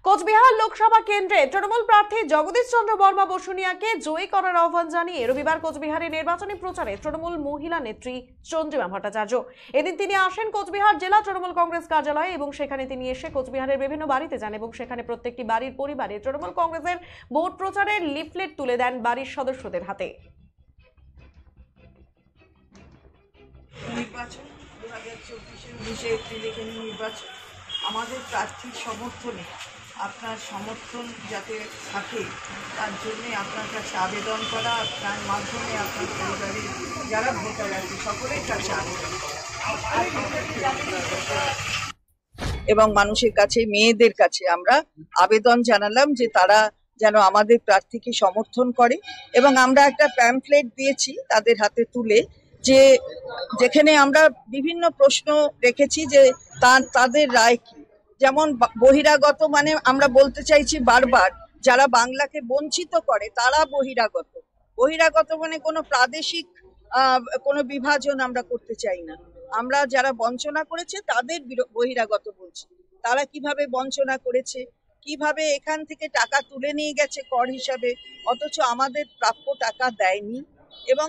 কোচবিহার লোকসভা কেন্দ্রে তৃণমূল প্রার্থী জগদীশ চন্দ্র বর্মা বসুনিয়াকে জয়ী করার আহ্বান জানিয়ে রবিবার কোচবিহারে নির্বাচনী প্রচারে তৃণমূল মহিলা নেত্রী চন্দ্রিমা ভট্টাচার্য। এদিন তিনি আসেন কোচবিহার জেলা তৃণমূল কংগ্রেস কার্যালয়ে এবং সেখানে তিনি এসে কোচবিহারের বিভিন্ন বাড়িতে যান এবং সেখানে প্রত্যেকটি বাড়ির পরিবারে তৃণমূল কংগ্রেসের ভোট প্রচারের লিফলেট তুলে দেন বাড়ির সদস্যদের হাতে। নির্বাচন 2024-এর 19 এপ্রিল এখানে নির্বাচন। আমাদের প্রার্থীর সমর্থনে আপনার সমর্থন যাতে থাকে তার জন্যে আপনার কাছে আবেদন করা, আপনার মাধ্যমে আপনার পরিবারের যারা ভোটার আছে সকলের কাছে আবেদন করা এবং মানুষের কাছে, মেয়েদের কাছে আমরা আবেদন জানালাম যে তারা যেন আমাদের প্রার্থীকে সমর্থন করে। এবং আমরা একটা প্যাম্পলেট দিয়েছি তাদের হাতে তুলে, যে যেখানে আমরা বিভিন্ন প্রশ্ন রেখেছি যে তাদের রায় কি। যেমন বহিরাগত, মানে আমরা বলতে চাইছি বারবার যারা বাংলাকে বঞ্চিত করে তারা বহিরাগত মানে কোনো প্রাদেশিক কোনো বিভাজন আমরা করতে চাই না। আমরা যারা বঞ্চনা করেছে তাদের বহিরাগত বলছি। তারা কিভাবে বঞ্চনা করেছে, কিভাবে এখান থেকে টাকা তুলে নিয়ে গেছে কর হিসাবে, অথচ আমাদের প্রাপ্য টাকা দেয়নি এবং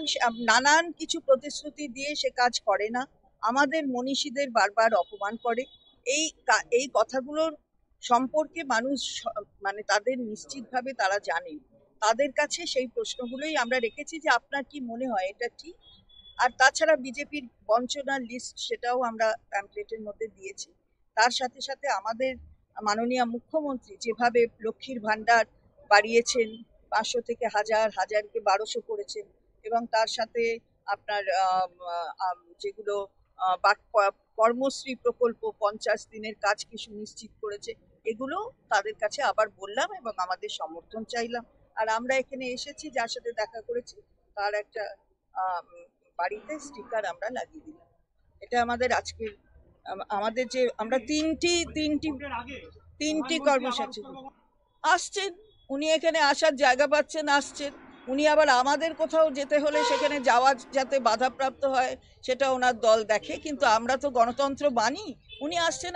নানান কিছু প্রতিশ্রুতি দিয়ে সে কাজ করে না। আমাদের মনীষীদের বারবার অপমান করে। এই কথাগুলোর সম্পর্কে মানুষ মানে তাদের নিশ্চিতভাবে তারা জানে। তাদের কাছে সেই প্রশ্নগুলোই আমরা রেখেছি যে আপনার কি মনে হয় এটা ঠিক। আর তাছাড়া বিজেপির বঞ্চনার লিস্ট সেটাও আমরা প্যাম্পলেটের মধ্যে দিয়েছি। তার সাথে সাথে আমাদের মাননীয় মুখ্যমন্ত্রী যেভাবে লক্ষ্মীর ভান্ডার বাড়িয়েছেন, 500 থেকে 1000, 1000কে 1200 করেছেন, এবং তার সাথে আপনার যেগুলো কর্মশ্রী প্রকল্প 50 দিনের কাজকে সুনিশ্চিত করেছে, এগুলো তাদের কাছে আবার বললাম এবং আমাদের সমর্থন চাইলাম। আর আমরা এখানে এসেছি, যার সাথে দেখা করেছি তার একটা বাড়িতে স্টিকার আমরা লাগিয়ে দিলাম। এটা আমাদের আজকের আমাদের যে আমরা তিনটি কর্মসূচি আসছেন। উনি এখানে আসার জায়গা পাচ্ছেন, আসছেন। উনি আবার আমাদের কোথাও যেতে হলে সেখানে যাওয়া যাতে বাধাপ্রাপ্ত হয় সেটা ওনার দল দেখে, কিন্তু আমরা তো গণতন্ত্র মানি। উনি আসছেন।